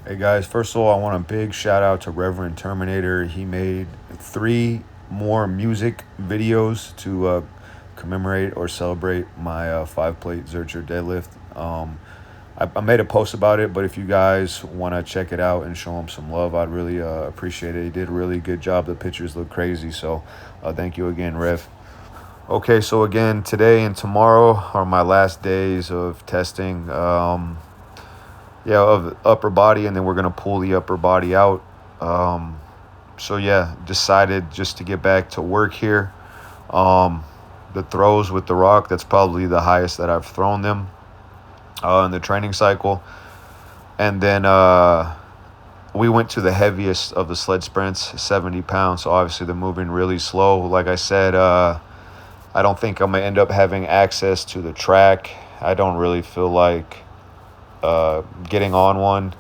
Hey guys, first of all, I want a big shout out to Reverend Terminator. He made 3 more music videos to commemorate or celebrate my 5 plate zercher deadlift. I made a post about it, but if you guys want to check it out and show him some love, I'd really appreciate it. He did a really good job. The pictures look crazy, so thank you again, Rev. Okay, so again, today and tomorrow are my last days of testing. Yeah, of upper body, and then we're gonna pull the upper body out. So yeah, decided just to get back to work here. Um, the throws with the rock, that's probably the highest that I've thrown them in the training cycle. And then we went to the heaviest of the sled sprints, 70 pounds. So obviously they're moving really slow. Like I said, I don't think I'm gonna end up having access to the track. I don't really feel like getting on one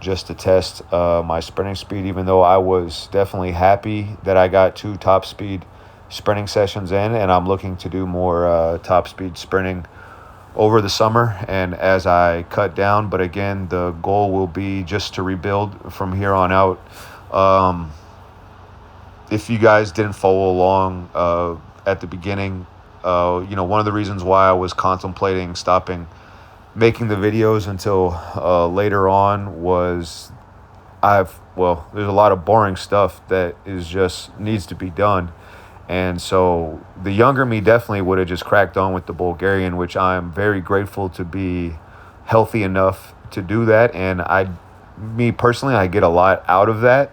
just to test my sprinting speed, even though I was definitely happy that I got 2 top speed sprinting sessions in, and I'm looking to do more top speed sprinting over the summer and as I cut down. But again, the goal will be just to rebuild from here on out. Um, if you guys didn't follow along at the beginning, one of the reasons why I was contemplating stopping making the videos until later on was there's a lot of boring stuff that is just needs to be done. And so the younger me definitely would have just cracked on with the Bulgarian, which I'm very grateful to be healthy enough to do that. And me personally, I get a lot out of that.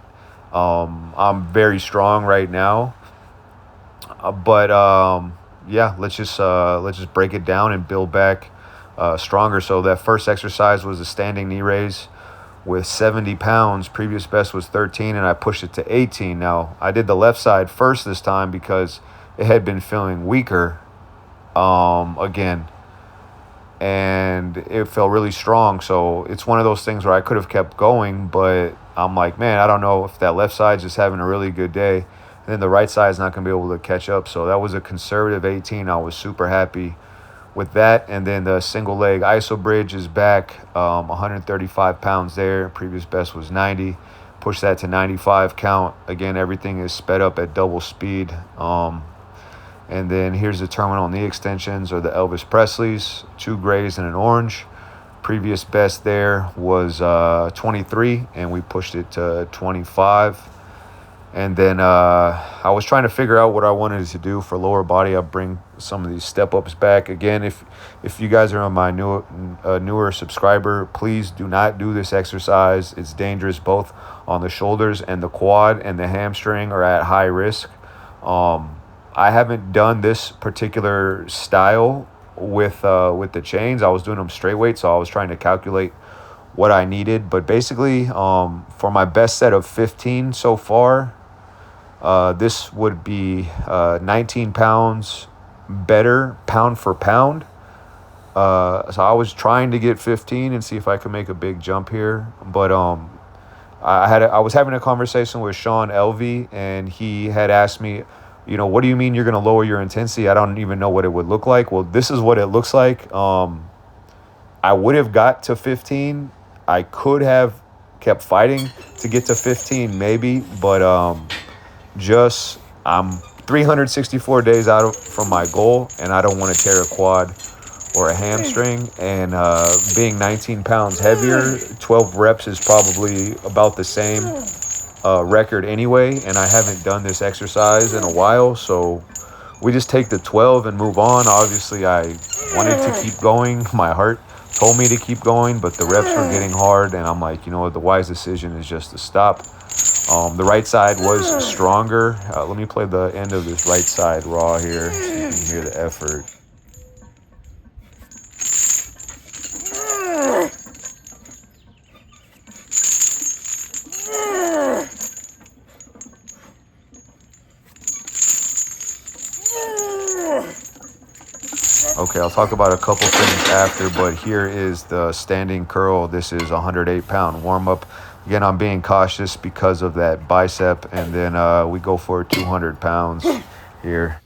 I'm very strong right now, but yeah, let's just break it down and build back stronger. So that first exercise was a standing knee raise with 70 pounds. Previous best was 13, and I pushed it to 18. Now, I did the left side first this time because it had been feeling weaker again, and it felt really strong. So it's one of those things where I could have kept going, but I'm like, man, I don't know if that left side's just having a really good day, and then the right side's not going to be able to catch up. So that was a conservative 18. I was super happy with that. And then the single leg iso bridge is back, 135 pounds there. Previous best was 90. Push that to 95 count. Again, everything is sped up at double speed. And then here's the terminal knee extensions, or the Elvis Presleys, 2 grays and an orange. Previous best there was 23, and we pushed it to 25. And then I was trying to figure out what I wanted to do for lower body. I'll bring some of these step-ups back. Again, if you guys are on my newer subscriber, please do not do this exercise. It's dangerous. Both on the shoulders and the quad and the hamstring are at high risk. I haven't done this particular style with the chains. I was doing them straight weight, so I was trying to calculate what I needed. But basically, for my best set of 15 so far, this would be 19 pounds better pound for pound. So I was trying to get 15 and see if I could make a big jump here. But I was having a conversation with Sean Elvey, and he had asked me, what do you mean you're going to lower your intensity? I don't even know what it would look like. Well, this is what it looks like. I would have got to 15. I could have kept fighting to get to 15 maybe, but I'm 364 days out from my goal, and I don't want to tear a quad or a hamstring. And being 19 pounds heavier, 12 reps is probably about the same record anyway, and I haven't done this exercise in a while, so we just take the 12 and move on. Obviously, I wanted to keep going. My heart told me to keep going, but the reps were getting hard, and I'm like, the wise decision is just to stop. The right side was stronger. Let me play the end of this right side raw here so you can hear the effort. Okay, I'll talk about a couple things after, but here is the standing curl. This is a 108-pound warm-up. Again, I'm being cautious because of that bicep, and then we go for 200 pounds here.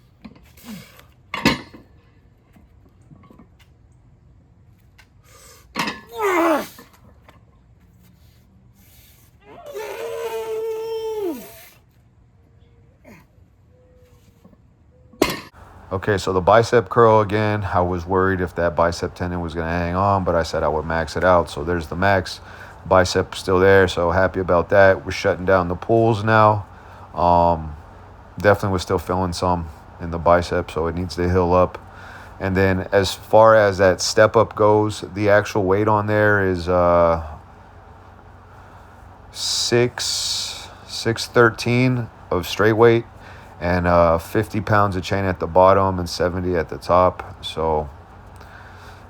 Okay, so the bicep curl again, I was worried if that bicep tendon was going to hang on, but I said I would max it out. So there's the max. Bicep still there, so happy about that. We're shutting down the pulls now. Definitely was still feeling some in the bicep, so it needs to heal up. And then as far as that step up goes, the actual weight on there is 613 of straight weight, and 50 pounds of chain at the bottom and 70 at the top. So,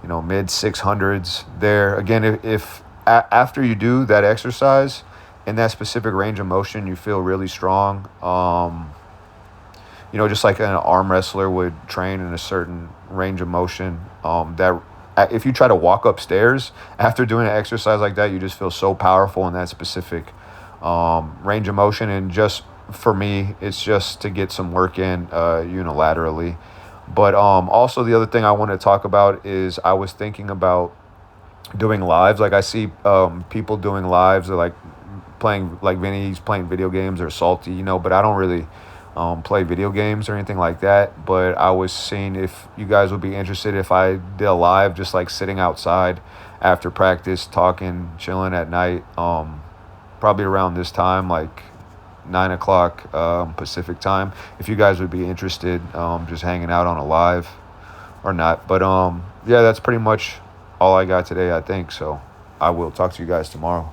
mid 600s there. Again, if after you do that exercise in that specific range of motion, you feel really strong. Just like an arm wrestler would train in a certain range of motion. That if you try to walk upstairs after doing an exercise like that, you just feel so powerful in that specific range of motion. And just for me, it's just to get some work in unilaterally. But also the other thing I want to talk about is I was thinking about doing lives. Like I see people doing lives, or like playing, like Vinny's playing video games or Salty, but I don't really play video games or anything like that. But I was seeing if you guys would be interested if I did a live, just like sitting outside after practice, talking, chilling at night, probably around this time, like 9 o'clock Pacific time. If you guys would be interested, just hanging out on a live or not. But yeah, that's pretty much all I got today, I think. So I will talk to you guys tomorrow.